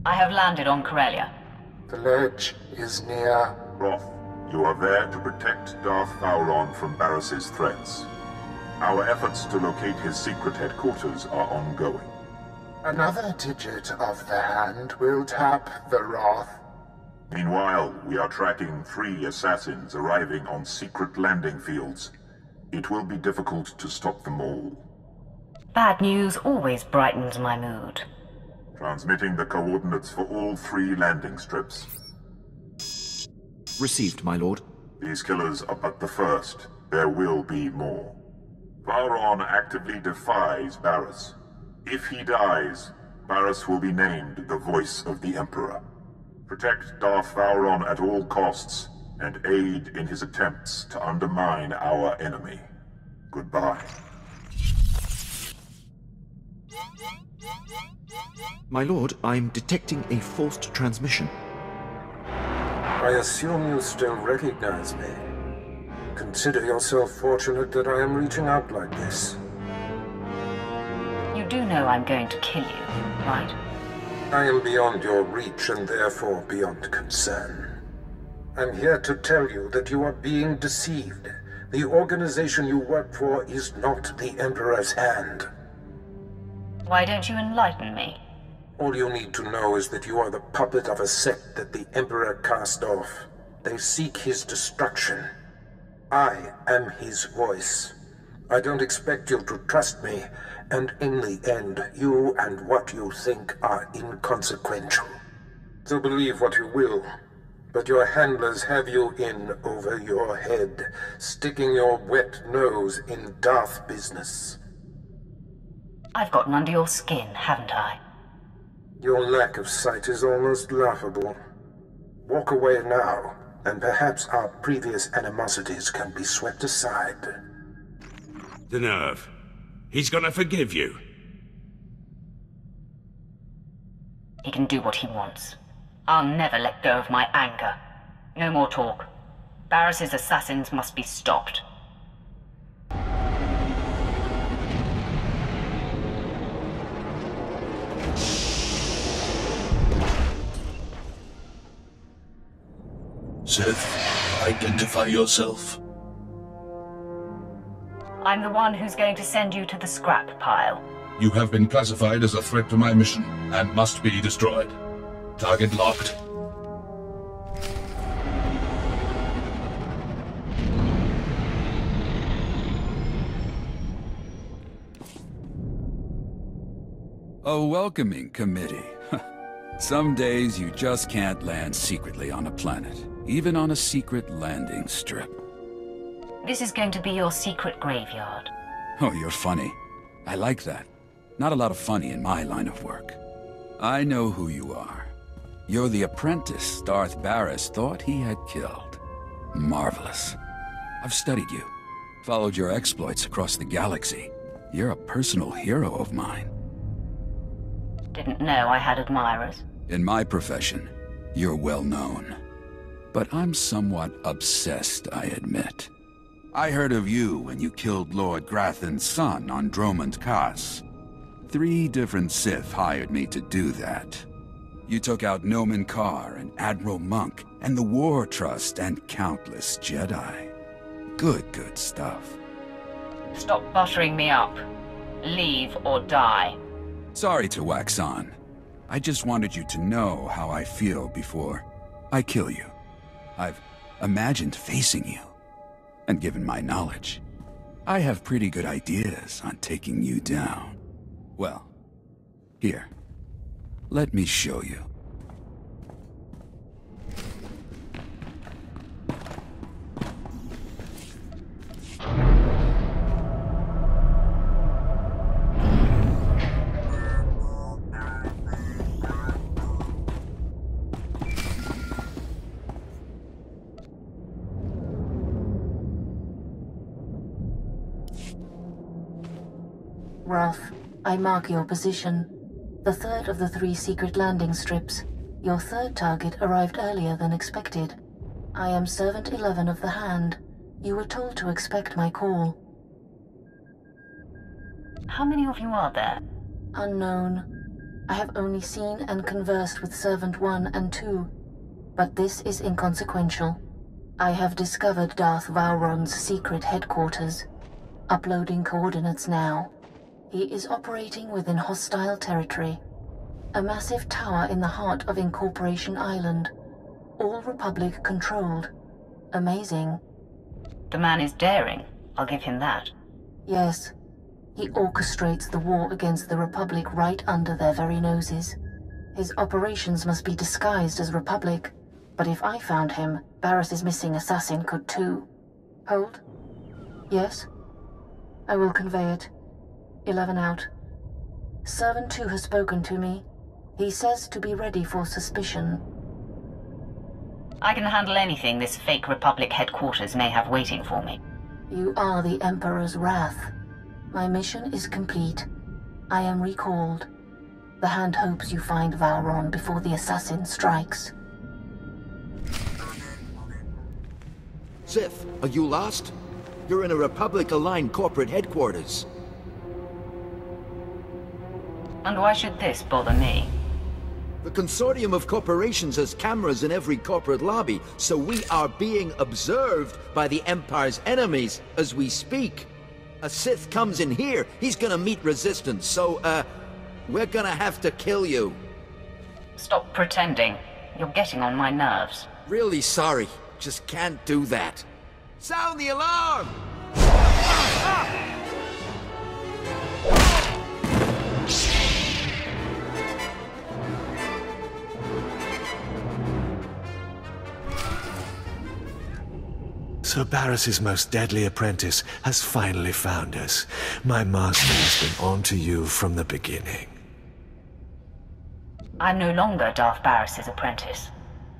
I have landed on Coreillia. The ledge is near. Roth, you are there to protect Darth Baras from Baras's threats. Our efforts to locate his secret headquarters are ongoing. Another digit of the hand will tap the Roth. Meanwhile, we are tracking 3 assassins arriving on secret landing fields. It will be difficult to stop them all. Bad news always brightens my mood. Transmitting the coordinates for all 3 landing strips. Received, my lord. These killers are but the first. There will be more. Vauron actively defies Baras. If he dies, Baras will be named the Voice of the Emperor. Protect Darth Vauron at all costs, and aid in his attempts to undermine our enemy. Goodbye. My lord, I'm detecting a forced transmission. I assume you still recognize me. Consider yourself fortunate that I am reaching out like this. You do know I'm going to kill you, right? I am beyond your reach and therefore beyond concern. I'm here to tell you that you are being deceived. The organization you work for is not the Emperor's hand. Why don't you enlighten me? All you need to know is that you are the puppet of a sect that the Emperor cast off. They seek his destruction. I am his voice. I don't expect you to trust me, and in the end, you and what you think are inconsequential. So believe what you will, but your handlers have you in over your head, sticking your wet nose in Darth business. I've gotten under your skin, haven't I? Your lack of sight is almost laughable. Walk away now, and perhaps our previous animosities can be swept aside. The nerve. He's gonna forgive you. He can do what he wants. I'll never let go of my anger. No more talk. Baras's assassins must be stopped. Sith, identify yourself. I'm the one who's going to send you to the scrap pile. You have been classified as a threat to my mission, and must be destroyed. Target locked. A welcoming committee. Some days you just can't land secretly on a planet, even on a secret landing strip. This is going to be your secret graveyard. Oh, you're funny. I like that. Not a lot of funny in my line of work. I know who you are. You're the apprentice Darth Baras thought he had killed. Marvelous. I've studied you, followed your exploits across the galaxy. You're a personal hero of mine. Didn't know I had admirers. In my profession, you're well known. But I'm somewhat obsessed, I admit. I heard of you when you killed Lord Grathan's son on Dromund Kaas. 3 different Sith hired me to do that. You took out Nomen Karr and Admiral Monk, and the War Trust, and countless Jedi. Good stuff. Stop buttering me up. Leave or die. Sorry to wax on. I just wanted you to know how I feel before I kill you. I've imagined facing you. And given my knowledge, I have pretty good ideas on taking you down. Well, here. Let me show you. Roth, I mark your position. The 3rd of the 3 secret landing strips. Your 3rd target arrived earlier than expected. I am Servant 11 of the Hand. You were told to expect my call. How many of you are there? Unknown. I have only seen and conversed with Servant 1 and 2, but this is inconsequential. I have discovered Darth Vowron's secret headquarters. Uploading coordinates now. He is operating within hostile territory. A massive tower in the heart of Incorporation Island. All Republic controlled. Amazing. The man is daring. I'll give him that. Yes. He orchestrates the war against the Republic right under their very noses. His operations must be disguised as Republic, but if I found him, Baras's missing assassin could too. Hold. Yes? I will convey it. 11 out. Servant 2 has spoken to me. He says to be ready for suspicion. I can handle anything this fake Republic headquarters may have waiting for me. You are the Emperor's wrath. My mission is complete. I am recalled. The Hand hopes you find Vowron before the assassin strikes. Sith, are you lost? You're in a Republic-aligned corporate headquarters. And why should this bother me? The consortium of corporations has cameras in every corporate lobby, so we are being observed by the Empire's enemies as we speak. A Sith comes in here, he's gonna meet resistance, so, we're gonna have to kill you. Stop pretending. You're getting on my nerves. Really sorry, just can't do that. Sound the alarm! Sir Baras's most deadly apprentice has finally found us. My master has been on to you from the beginning. I'm no longer Darth Baras's apprentice.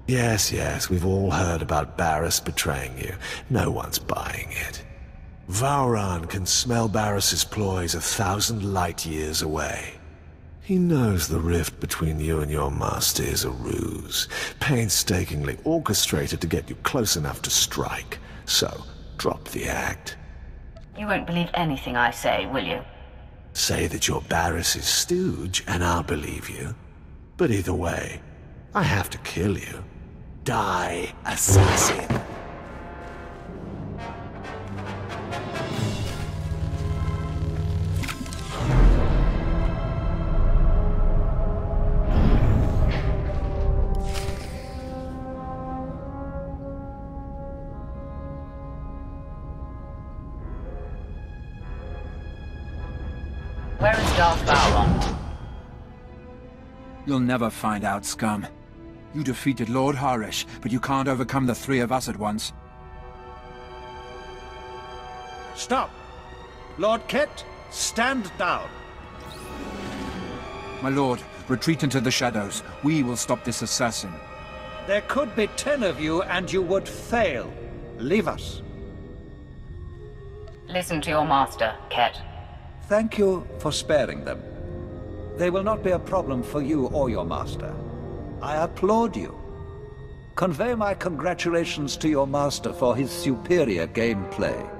Yes, we've all heard about Baras betraying you. No one's buying it. Vowron can smell Baras's ploys 1,000 light years away. He knows the rift between you and your master is a ruse, painstakingly orchestrated to get you close enough to strike. So, drop the act. You won't believe anything I say, will you? Say that you're Baras's stooge, and I'll believe you. But either way, I have to kill you. Die, assassin! Where is Darth Vowron? You'll never find out, scum. You defeated Lord Harish, but you can't overcome the three of us at once. Stop! Lord Ket, stand down. My lord, retreat into the shadows. We will stop this assassin. There could be 10 of you, and you would fail. Leave us. Listen to your master, Ket. Thank you for sparing them. They will not be a problem for you or your master. I applaud you. Convey my congratulations to your master for his superior gameplay.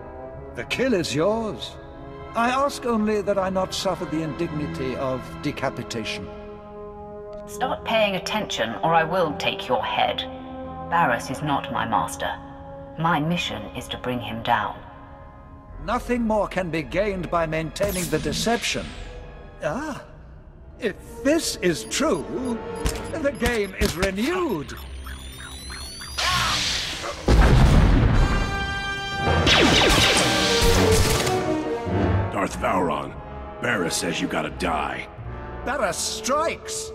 The kill is yours. I ask only that I not suffer the indignity of decapitation. Start paying attention, or I will take your head. Baras is not my master. My mission is to bring him down. Nothing more can be gained by maintaining the deception. Ah, if this is true, the game is renewed. Darth Vowron, Baras says you gotta die. Baras strikes!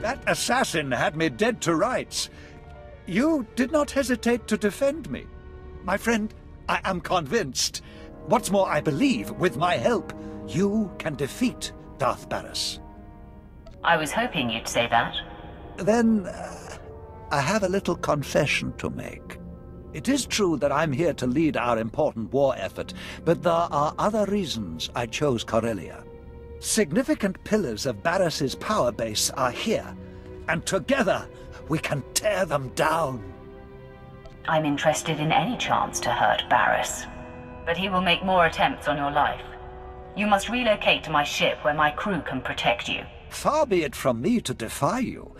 That assassin had me dead to rights. You did not hesitate to defend me. My friend, I am convinced. What's more, I believe, with my help, you can defeat Darth Baras. I was hoping you'd say that. Then, I have a little confession to make. It is true that I'm here to lead our important war effort, but there are other reasons I chose Coreillia. Significant pillars of Baras's power base are here, and together we can tear them down. I'm interested in any chance to hurt Baras, but he will make more attempts on your life. You must relocate to my ship where my crew can protect you. Far be it from me to defy you.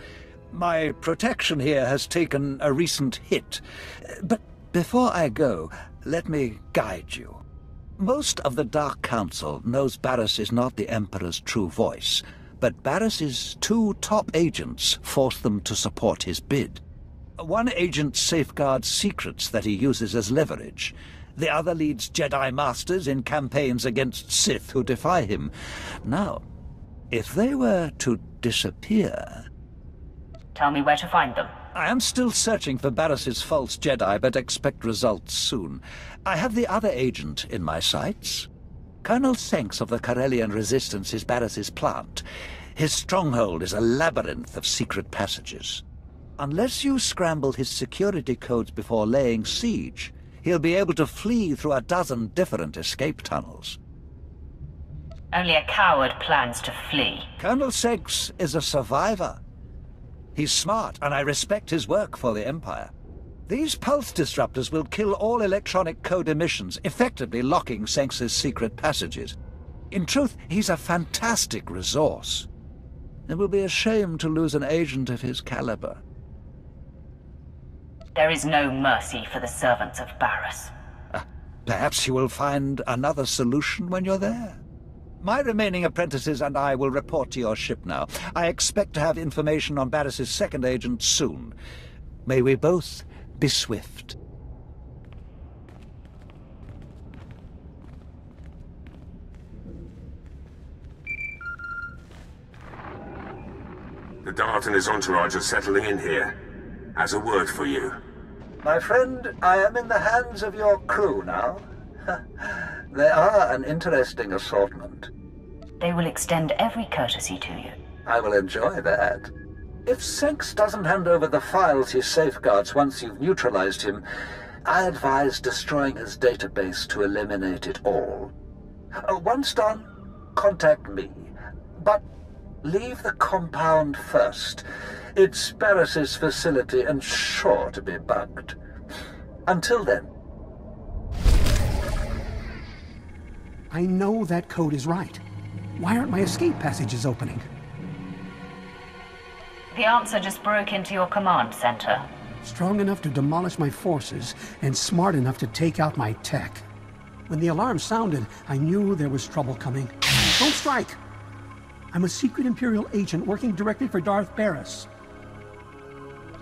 My protection here has taken a recent hit. But before I go, let me guide you. Most of the Dark Council knows Baras is not the Emperor's true voice, but Baras's 2 top agents force them to support his bid. One agent safeguards secrets that he uses as leverage. The other leads Jedi Masters in campaigns against Sith who defy him. Now, if they were to disappear... Tell me where to find them. I am still searching for Baras's false Jedi, but expect results soon. I have the other agent in my sights. Colonel Senks of the Coreillian Resistance is Baras's plant. His stronghold is a labyrinth of secret passages. Unless you scramble his security codes before laying siege, he'll be able to flee through a dozen different escape tunnels. Only a coward plans to flee. Colonel Senks is a survivor. He's smart, and I respect his work for the Empire. These pulse disruptors will kill all electronic code emissions, effectively locking Senks's secret passages. In truth, he's a fantastic resource. It will be a shame to lose an agent of his caliber. There is no mercy for the servants of Baras. Perhaps you will find another solution when you're there. My remaining apprentices and I will report to your ship now. I expect to have information on Baras's second agent soon. May we both be swift. The Dart and his entourage are settling in here. Has a word for you. My friend, I am in the hands of your crew now. They are an interesting assortment. They will extend every courtesy to you. I will enjoy that. If Senks doesn't hand over the files he safeguards once you've neutralized him, I advise destroying his database to eliminate it all. Once done, contact me. But leave the compound first. It's Baras's facility and sure to be bugged. Until then. I know that code is right. Why aren't my escape passages opening? The answer just broke into your command center. Strong enough to demolish my forces, and smart enough to take out my tech. When the alarm sounded, I knew there was trouble coming. Don't strike! I'm a secret Imperial agent working directly for Darth Baras.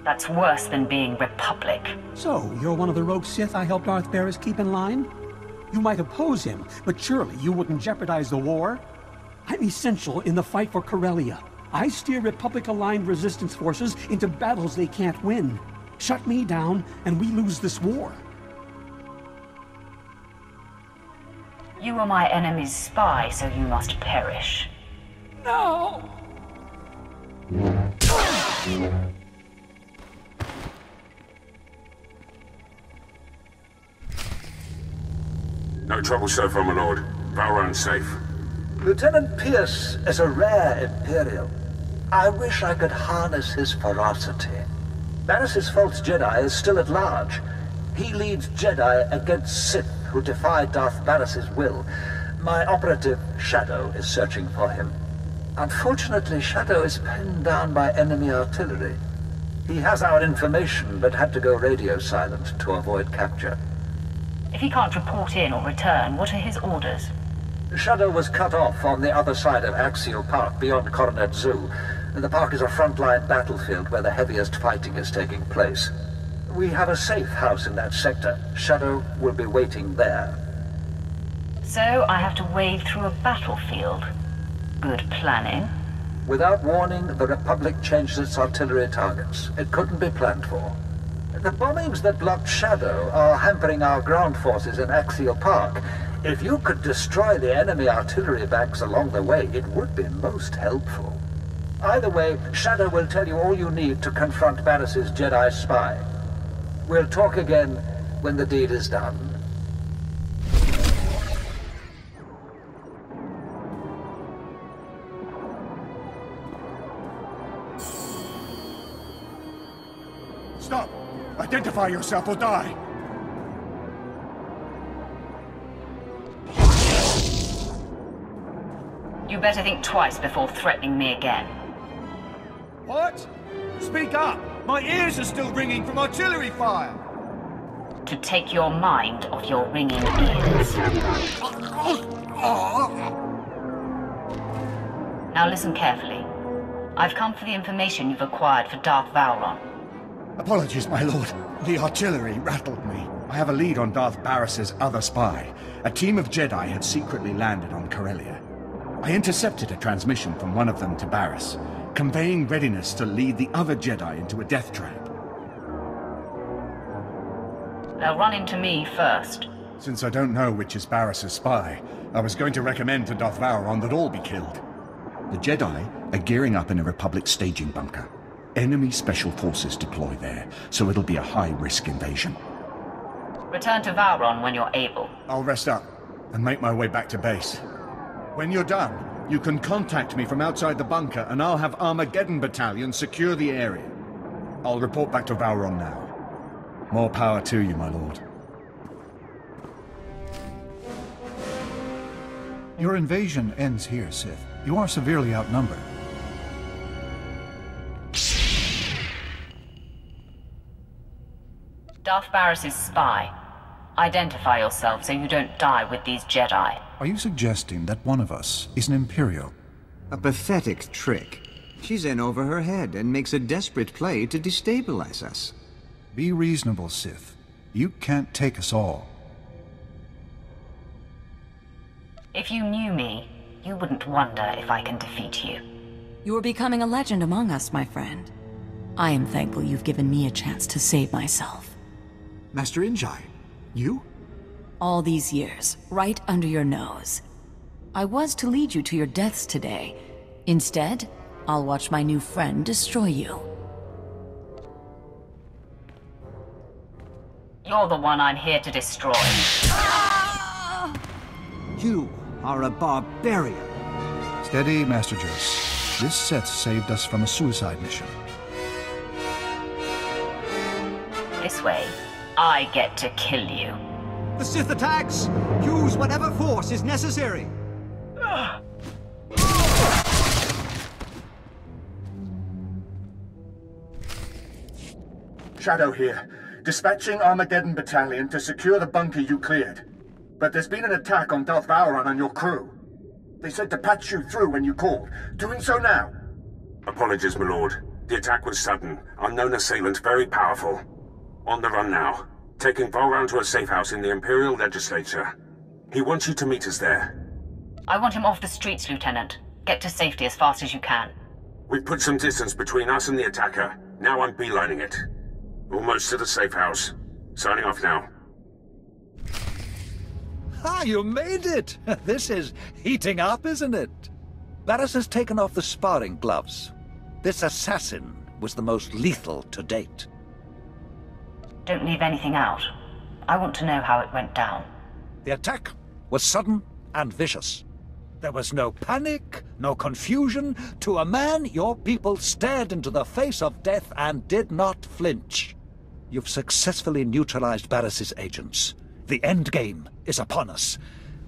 That's worse than being Republic. So, you're one of the rogue Sith I helped Darth Baras keep in line? You might oppose him, but surely you wouldn't jeopardize the war? I'm essential in the fight for Coreillia. I steer Republic-aligned resistance forces into battles they can't win. Shut me down, and we lose this war. You were my enemy's spy, so you must perish. No! No trouble so far, my lord. Valron's safe. Lieutenant Pierce is a rare Imperial. I wish I could harness his ferocity. Baras's false Jedi is still at large. He leads Jedi against Sith who defy Darth Baras's will. My operative, Shadow, is searching for him. Unfortunately, Shadow is pinned down by enemy artillery. He has our information, but had to go radio silent to avoid capture. If he can't report in or return, what are his orders? Shadow was cut off on the other side of Axial Park, beyond Coronet Zoo. The park is a frontline battlefield where the heaviest fighting is taking place. We have a safe house in that sector. Shadow will be waiting there. So I have to wade through a battlefield. Good planning. Without warning, the Republic changed its artillery targets. It couldn't be planned for. The bombings that blocked Shadow are hampering our ground forces in Axial Park. If you could destroy the enemy artillery banks along the way, it would be most helpful. Either way, Shadow will tell you all you need to confront Baras's Jedi spy. We'll talk again when the deed is done. Stop! Identify yourself or die! You better think twice before threatening me again. What? Speak up! My ears are still ringing from artillery fire! To take your mind off your ringing ears. Now listen carefully. I've come for the information you've acquired for Darth Vowron. Apologies, my lord. The artillery rattled me. I have a lead on Darth Baras's other spy. A team of Jedi had secretly landed on Coreillia. I intercepted a transmission from one of them to Baras, conveying readiness to lead the other Jedi into a death trap. They'll run into me first. Since I don't know which is Baras's spy, I was going to recommend to Darth Vowron that all be killed. The Jedi are gearing up in a Republic staging bunker. Enemy special forces deploy there, so it'll be a high-risk invasion. Return to Vowron when you're able. I'll rest up and make my way back to base. When you're done, you can contact me from outside the bunker and I'll have Armageddon Battalion secure the area. I'll report back to Vowron now. More power to you, my lord. Your invasion ends here, Sith. You are severely outnumbered. Darth Baras' spy. Identify yourself so you don't die with these Jedi. Are you suggesting that one of us is an Imperial? A pathetic trick. She's in over her head and makes a desperate play to destabilize us. Be reasonable, Sith. You can't take us all. If you knew me, you wouldn't wonder if I can defeat you. You are becoming a legend among us, my friend. I am thankful you've given me a chance to save myself. Master Injai, you? All these years, right under your nose. I was to lead you to your deaths today. Instead, I'll watch my new friend destroy you. You're the one I'm here to destroy. You are a barbarian. Steady, Master Jace. This Sith saved us from a suicide mission. This way, I get to kill you. The Sith attacks! Use whatever force is necessary! Shadow here. Dispatching Armageddon Battalion to secure the bunker you cleared. But there's been an attack on Darth Vowron and your crew. They said to patch you through when you called. Doing so now. Apologies, my lord. The attack was sudden. Unknown assailant, very powerful. On the run now. Taking Vowron to a safe house in the Imperial Legislature. He wants you to meet us there. I want him off the streets, Lieutenant. Get to safety as fast as you can. We've put some distance between us and the attacker. Now I'm beelining it. Almost to the safe house. Signing off now. Ah, you made it! This is heating up, isn't it? Baras has taken off the sparring gloves. This assassin was the most lethal to date. Don't leave anything out. I want to know how it went down. The attack was sudden and vicious. There was no panic, no confusion. To a man, your people stared into the face of death and did not flinch. You've successfully neutralized Baras's agents. The end game is upon us.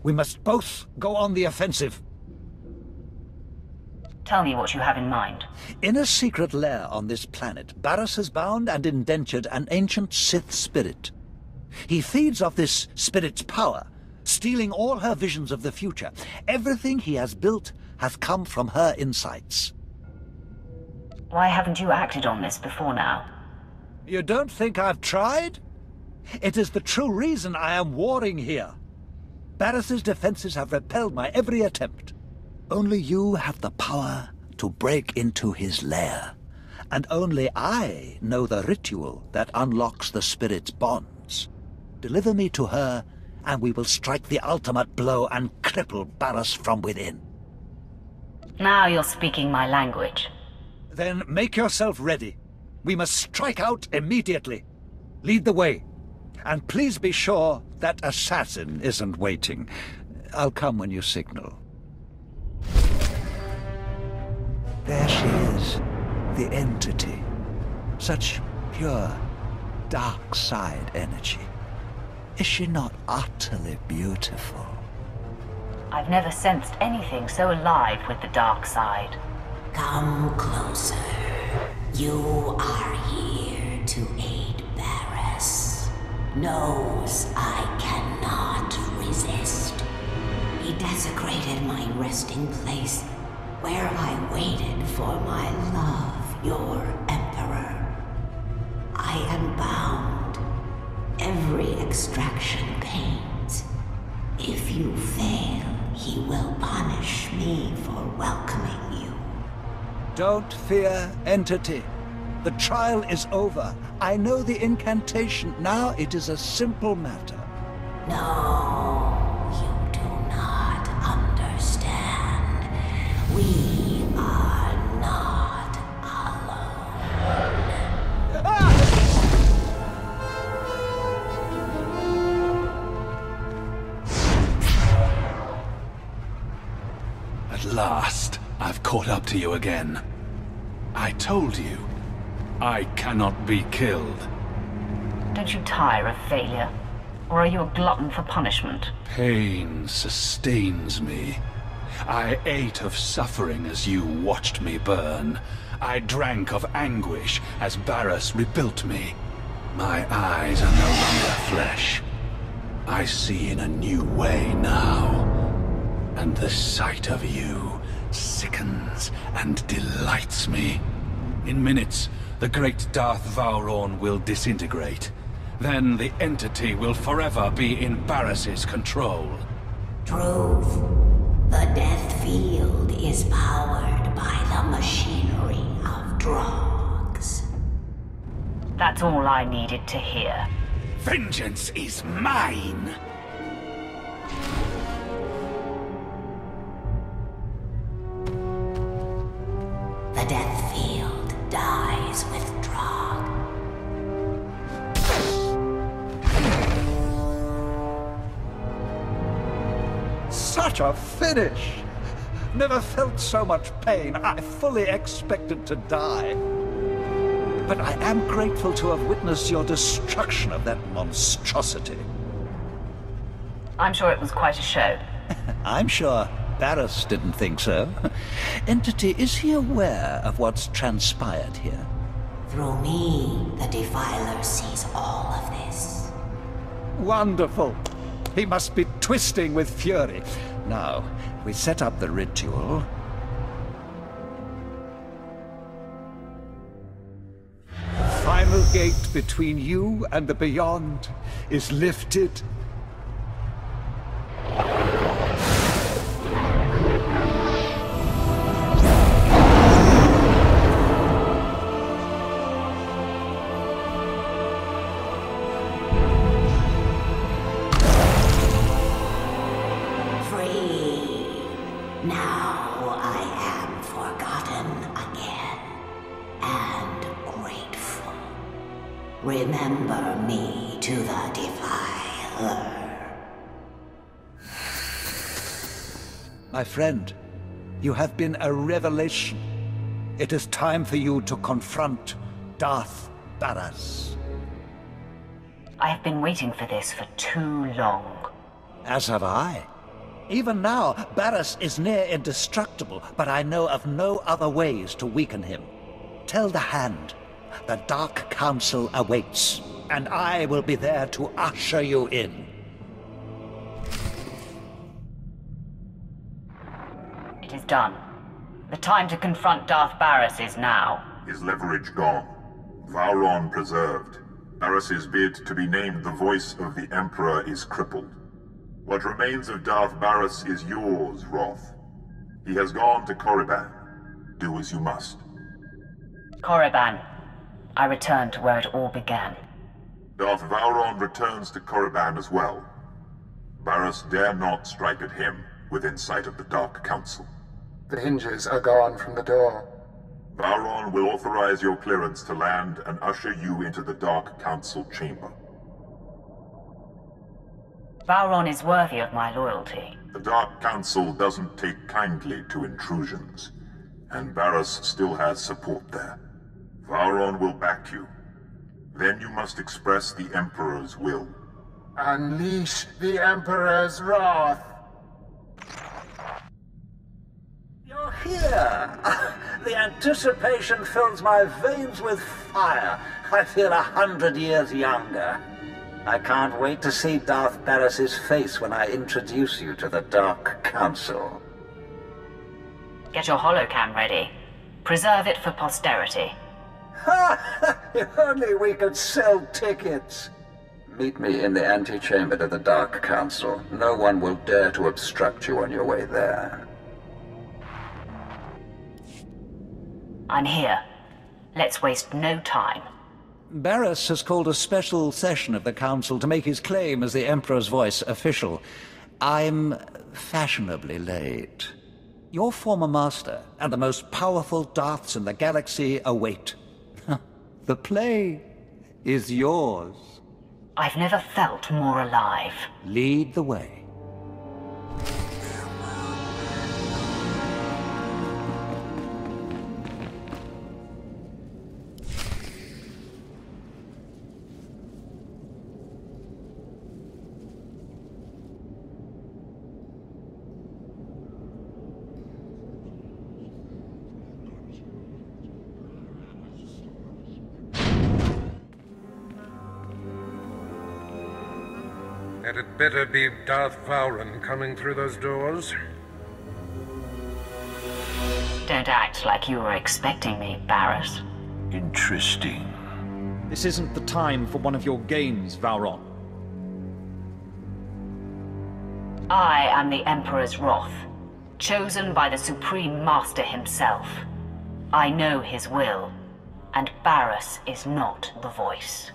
We must both go on the offensive. Tell me what you have in mind. In a secret lair on this planet, Baras has bound and indentured an ancient Sith spirit. He feeds off this spirit's power, stealing all her visions of the future. Everything he has built has come from her insights. Why haven't you acted on this before now? You don't think I've tried? It is the true reason I am warring here. Baras's defenses have repelled my every attempt. Only you have the power to break into his lair. And only I know the ritual that unlocks the spirit's bonds. Deliver me to her, and we will strike the ultimate blow and cripple Baras from within. Now you're speaking my language. Then make yourself ready. We must strike out immediately. Lead the way. And please be sure that assassin isn't waiting. I'll come when you signal. There she is, the entity. Such pure, dark side energy. Is she not utterly beautiful? I've never sensed anything so alive with the dark side. Come closer. You are here to aid Baras. Knows I cannot resist. He desecrated my resting place, where I waited for my love, your Emperor. I am bound. Every extraction pains. If you fail, he will punish me for welcoming you. Don't fear, Entity. The trial is over. I know the incantation. Now it is a simple matter. No, you do not understand. We are not alone. At last, I've caught up to you again. I told you, I cannot be killed. Don't you tire of failure? Or are you a glutton for punishment? Pain sustains me. I ate of suffering as you watched me burn. I drank of anguish as Baras rebuilt me. My eyes are no longer flesh. I see in a new way now. And the sight of you sickens and delights me. In minutes, the great Darth Vauron will disintegrate. Then the entity will forever be in Baras's control. Truth. The death field is powered by the machinery of drugs. That's all I needed to hear. Vengeance is mine! The death field dies with drug. Such a finish! Never felt so much pain. I fully expected to die. But I am grateful to have witnessed your destruction of that monstrosity. I'm sure it was quite a show. I'm sure Baras didn't think so. Entity, is he aware of what's transpired here? Through me, the Defiler sees all of this. Wonderful. He must be twisting with fury. Now, we set up the ritual. The final gate between you and the beyond is lifted. Remember me to the Defiler. My friend, you have been a revelation. It is time for you to confront Darth Baras. I have been waiting for this for too long. As have I. Even now, Baras is near indestructible, but I know of no other ways to weaken him. Tell the Hand, the Dark Council awaits, and I will be there to usher you in. It is done. The time to confront Darth Baras is now. His leverage gone. Vauron preserved. Baras's bid to be named the voice of the Emperor is crippled. What remains of Darth Baras is yours, Roth. He has gone to Korriban. Do as you must. Korriban. I return to where it all began. Darth Vauron returns to Korriban as well. Baras dare not strike at him within sight of the Dark Council. The hinges are gone from the door. Vauron will authorize your clearance to land and usher you into the Dark Council chamber. Vauron is worthy of my loyalty. The Dark Council doesn't take kindly to intrusions, and Baras still has support there. Vauron will back you. Then you must express the Emperor's will. Unleash the Emperor's wrath! The anticipation fills my veins with fire. I feel 100 years younger. I can't wait to see Darth Baras' face when I introduce you to the Dark Council. Get your holocam ready. Preserve it for posterity. If only we could sell tickets. Meet me in the antechamber to the Dark Council. No one will dare to obstruct you on your way there. I'm here. Let's waste no time. Baras has called a special session of the Council to make his claim as the Emperor's voice official. I'm fashionably late. Your former master and the most powerful Darths in the galaxy await. The play is yours. I've never felt more alive. Lead the way. Had it better be Darth Vowran coming through those doors? Don't act like you were expecting me, Baras. Interesting. This isn't the time for one of your games, Vowran. I am the Emperor's wrath, chosen by the Supreme Master himself. I know his will, and Baras is not the voice.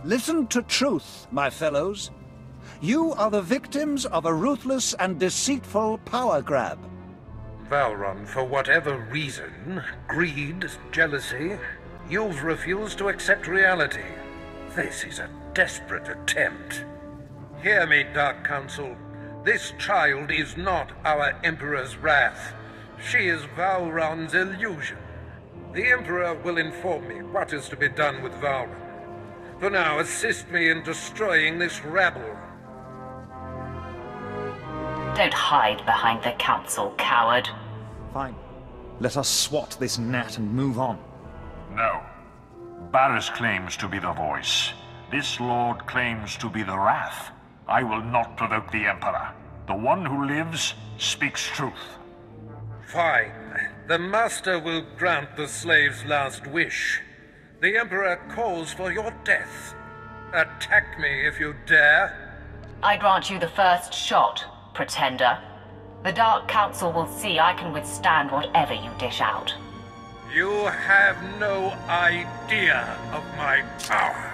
Listen to truth, my fellows. You are the victims of a ruthless and deceitful power grab. Vowran, for whatever reason, greed, jealousy, you've refused to accept reality. This is a desperate attempt. Hear me, Dark Council. This child is not our Emperor's wrath. She is Vowran's illusion. The Emperor will inform me what is to be done with Vowran. For now, assist me in destroying this rabble. Don't hide behind the Council, coward. Fine. Let us swat this gnat and move on. No. Baras claims to be the voice. This lord claims to be the wrath. I will not provoke the Emperor. The one who lives speaks truth. Fine. The Master will grant the slave's last wish. The Emperor calls for your death. Attack me if you dare. I grant you the first shot, pretender. The Dark Council will see I can withstand whatever you dish out. You have no idea of my power.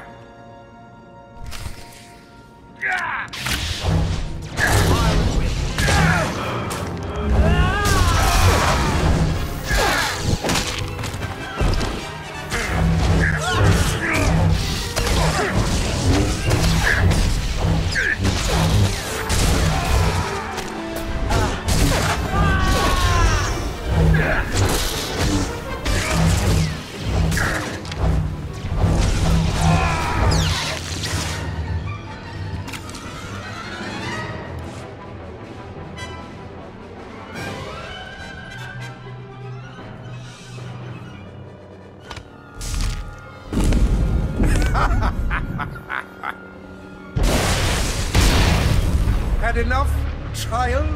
Had enough, child?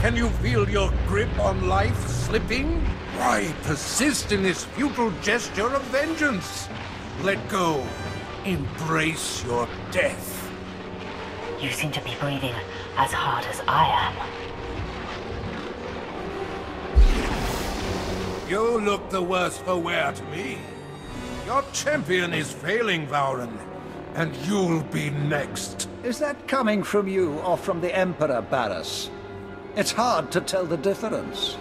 Can you feel your grip on life slipping? Why persist in this futile gesture of vengeance? Let go. Embrace your death. You seem to be breathing as hard as I am. You look the worse for wear to me. Your champion is failing, Vowran, and you'll be next. Is that coming from you or from the Emperor, Baras? It's hard to tell the difference.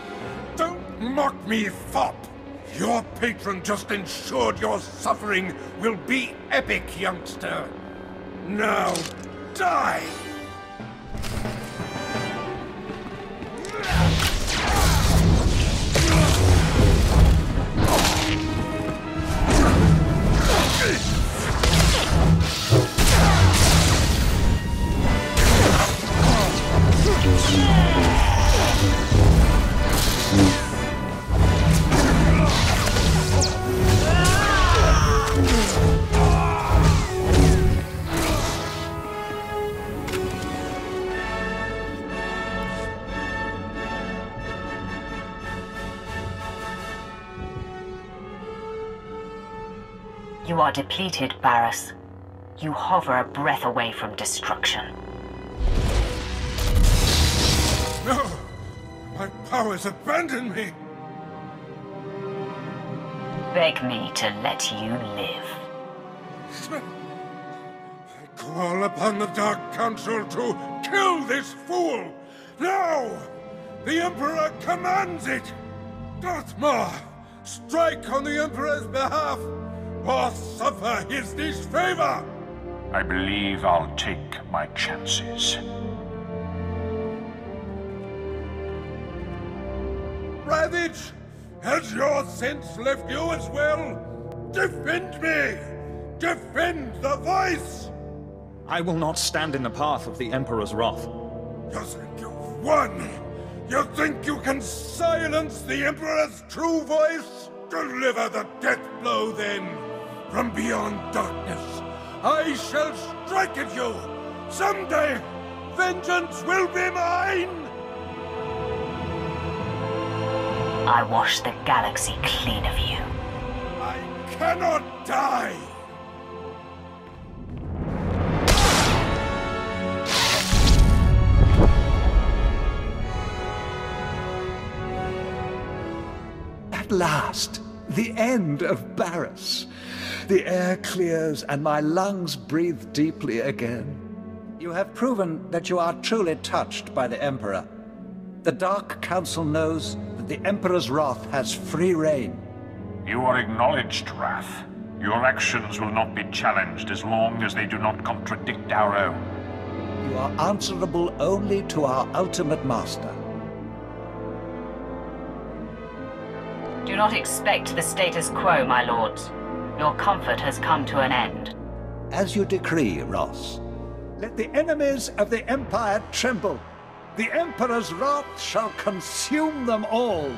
Don't mock me, fop! Your patron just ensured your suffering will be epic, youngster. Now, die! You are depleted, Baras. You hover a breath away from destruction. No! My powers abandon me! Beg me to let you live. I call upon the Dark Council to kill this fool! Now! The Emperor commands it! Darth Baras, strike on the Emperor's behalf, or suffer his disfavor! I believe I'll take my chances. Ravage! Has your sense left you as well? Defend me! Defend the voice! I will not stand in the path of the Emperor's wrath. You think you've won? You think you can silence the Emperor's true voice? Deliver the death blow then! From beyond darkness, I shall strike at you! Someday, vengeance will be mine! I wash the galaxy clean of you. I cannot die! At last, the end of Baras. The air clears and my lungs breathe deeply again. You have proven that you are truly touched by the Emperor. The Dark Council knows that the Emperor's wrath has free reign. You are acknowledged, Wrath. Your actions will not be challenged as long as they do not contradict our own. You are answerable only to our ultimate master. Do not expect the status quo, my lords. Your comfort has come to an end. As you decree, Ross. Let the enemies of the Empire tremble. The Emperor's wrath shall consume them all.